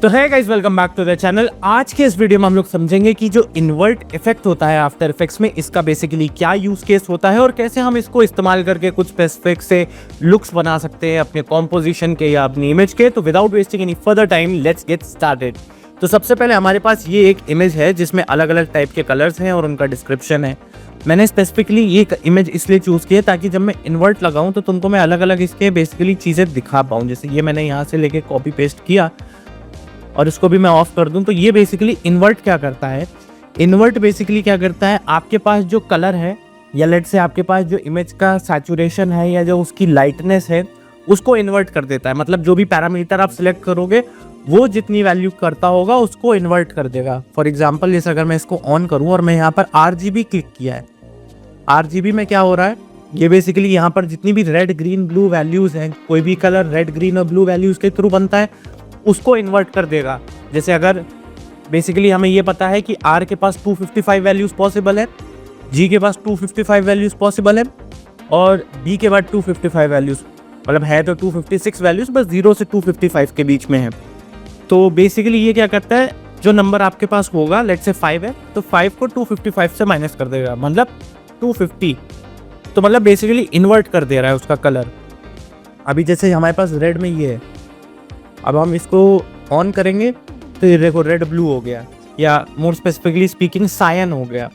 तो है guys, welcome back to the channel. आज के इस वीडियो में हम लोग समझेंगे कि जो इन्वर्ट इफेक्ट होता है आफ्टर इफेक्ट्स में, इसका बेसिकली क्या यूज केस होता है और कैसे हम इसको इस्तेमाल करके कुछ स्पेसिफिक से लुक्स बना सकते हैं अपने कॉम्पोजिशन के या अपनी इमेज के। तो without wasting any further time, let's get started. तो सबसे पहले हमारे पास ये एक इमेज है जिसमें अलग अलग टाइप के कलर्स हैं और उनका डिस्क्रिप्शन है। मैंने स्पेसिफिकली ये इमेज इसलिए चूज़ की है ताकि जब मैं इन्वर्ट लगाऊं तो तुमको मैं अलग अलग इसके बेसिकली चीज़ें दिखा पाऊँ। जैसे ये मैंने यहाँ से लेके कॉपी पेस्ट किया और इसको भी मैं ऑफ कर दूं तो ये बेसिकली इन्वर्ट क्या करता है। इन्वर्ट बेसिकली क्या करता है, आपके पास जो कलर है या लेट से आपके पास जो इमेज का सैचुरेशन है या जो उसकी लाइटनेस है उसको इन्वर्ट कर देता है। मतलब जो भी पैरामीटर आप सिलेक्ट करोगे वो जितनी वैल्यू करता होगा उसको इन्वर्ट कर देगा। फॉर एग्जाम्पल जैसे अगर मैं इसको ऑन करूं और मैं यहाँ पर RGB क्लिक किया है, RGB में क्या हो रहा है, ये बेसिकली यहाँ पर जितनी भी रेड ग्रीन ब्लू वैल्यूज हैं, कोई भी कलर रेड ग्रीन और ब्लू वैल्यूज के थ्रू बनता है उसको इन्वर्ट कर देगा। जैसे अगर बेसिकली हमें ये पता है कि R के पास 255 वैल्यूज पॉसिबल है, G के पास 255 वैल्यूज पॉसिबल है और B के बाद 255 वैल्यूज, मतलब है तो 256 वैल्यूज, बस 0 से 255 के बीच में है। तो बेसिकली ये क्या करता है, जो नंबर आपके पास होगा, लेट्स से 5 है तो 5 को 255 से माइनस कर देगा, मतलब 250। तो मतलब बेसिकली इन्वर्ट कर दे रहा है उसका कलर। अभी जैसे हमारे पास रेड में ये है, अब हम इसको ऑन करेंगे तो ये देखो रेड ब्लू हो गया, या मोर स्पेसिफिकली स्पीकिंग सायन हो गया।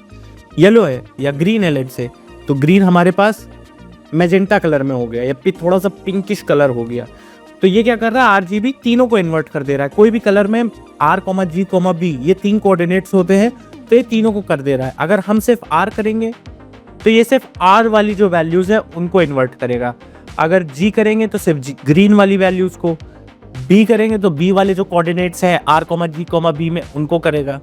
येलो है या ग्रीन है लेट से, तो ग्रीन हमारे पास मैजेंटा कलर में हो गया या फिर थोड़ा सा पिंकिश कलर हो गया। तो ये क्या कर रहा है, RGB तीनों को इन्वर्ट कर दे रहा है। कोई भी कलर में R, G, B ये 3 कोऑर्डिनेट्स होते हैं तो ये तीनों को कर दे रहा है। अगर हम सिर्फ R करेंगे तो ये सिर्फ R वाली जो वैल्यूज है उनको इन्वर्ट करेगा। अगर G करेंगे तो सिर्फ ग्रीन वाली वैल्यूज को, B करेंगे तो B वाले जो कोऑर्डिनेट्स है R, G, B में उनको करेगा।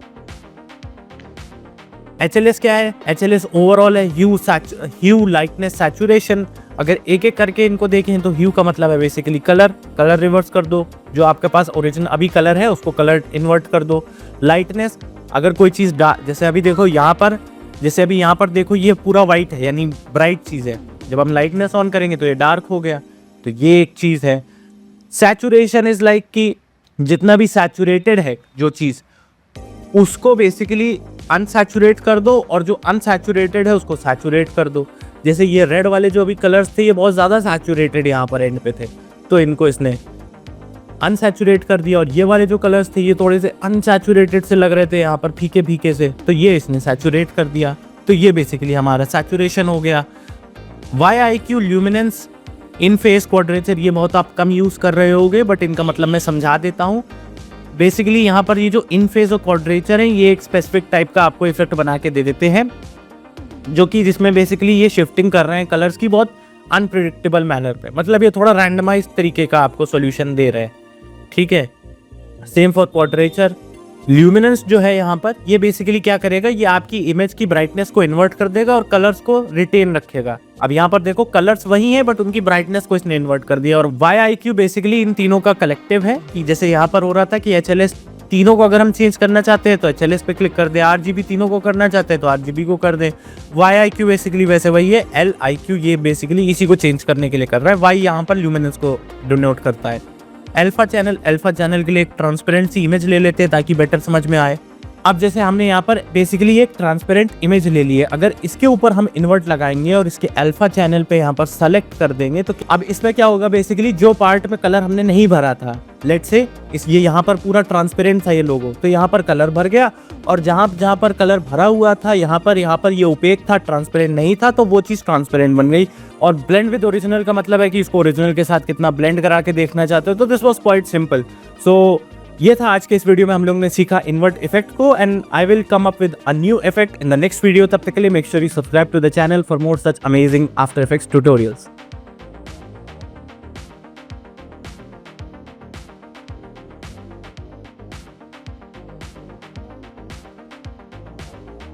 HLS क्या है, HLS ओवरऑल है ह्यू, लाइटनेस, सैचुरेशन। अगर एक एक करके इनको देखें तो ह्यू का मतलब है बेसिकली कलर रिवर्स कर दो, जो आपके पास ओरिजिनल अभी कलर है उसको कलर इन्वर्ट कर दो। लाइटनेस, अगर कोई चीज़ जैसे अभी देखो यहाँ पर, जैसे अभी यहाँ पर देखो ये पूरा वाइट है यानी ब्राइट चीज़ है, जब हम लाइटनेस ऑन करेंगे तो ये डार्क हो गया, तो ये एक चीज़ है। सैचुरेशन इज लाइक कि जितना भी सैचुरेटेड है जो चीज़ उसको बेसिकली अनसैचुरेट कर दो और जो अनसैचुरेटेड है उसको सैचुरेट कर दो। जैसे ये रेड वाले जो भी कलर्स थे ये बहुत ज़्यादा सैचुरेटेड यहाँ पर एंड पे थे तो इनको इसने अनसैचुरेट कर दिया, और ये वाले जो कलर्स थे ये थोड़े से अनसैचुरेटेड से लग रहे थे यहाँ पर फीके फीके से, तो ये इसने सैचुरेट कर दिया। तो ये बेसिकली हमारा सैचुरेशन हो गया। YIQ ल्यूमिनेंस, इन फेस क्वाड्रेचर, ये बहुत आप कम यूज़ कर रहे होगे बट इनका मतलब मैं समझा देता हूँ। बेसिकली यहाँ पर ये जो इन फेस और क्वाड्रेचर हैं ये एक स्पेसिफिक टाइप का आपको इफेक्ट बना के दे देते हैं, जो कि जिसमें बेसिकली ये शिफ्टिंग कर रहे हैं कलर्स की बहुत अनप्रिडिक्टेबल मैनर पे, मतलब ये थोड़ा रैंडमाइज तरीके का आपको सॉल्यूशन दे रहे हैं। ठीक है, सेम फॉर क्वाड्रेचर। ल्यूमिनेंस जो है यहाँ पर ये बेसिकली क्या करेगा, ये आपकी इमेज की ब्राइटनेस को इन्वर्ट कर देगा और कलर्स को रिटेन रखेगा। अब यहाँ पर देखो कलर्स वही हैं बट उनकी ब्राइटनेस को इसने इन्वर्ट कर दिया। और YIQ बेसिकली इन तीनों का कलेक्टिव है, कि जैसे यहाँ पर हो रहा था कि HLS तीनों को अगर हम चेंज करना चाहते हैं तो HLS पे क्लिक कर दे, RGB तीनों को करना चाहते हैं तो RGB को कर दे। YIQ बेसिकली वैसे वही है, LIQ ये बेसिकली इसी को चेंज करने के लिए कर रहा है। Y यहाँ पर ल्यूमिनेंस को डिनोट करता है। अल्फा चैनल के लिए एक ट्रांसपेरेंट सी इमेज ले लेते हैं ताकि बेटर समझ में आए। अब जैसे हमने यहाँ पर बेसिकली एक ट्रांसपेरेंट इमेज ले ली है, अगर इसके ऊपर हम इन्वर्ट लगाएंगे और इसके अल्फा चैनल पे यहाँ पर सेलेक्ट कर देंगे तो अब इसमें क्या होगा, बेसिकली जो पार्ट में कलर हमने नहीं भरा था, लेट्स से ये यहाँ पर पूरा ट्रांसपेरेंट था ये लोगो, तो यहाँ पर कलर भर गया और जहाँ पर कलर भरा हुआ था यहाँ पर ये ओपेक था, ट्रांसपेरेंट नहीं था, तो वो चीज़ ट्रांसपेरेंट बन गई। और ब्लेंड विद ओरिजिनल का मतलब है कि इसको ओरिजिनल के साथ कितना ब्लेंड करा के देखना चाहते हो, तो दिस वॉज क्वाइट सिंपल। सो ये था आज के इस वीडियो में हम लोग ने सीखा इन्वर्ट इफेक्ट को, and I will come up with a new effect in the next video. तब तक के लिए make sure you subscribe to the channel for more such amazing After Effects tutorials.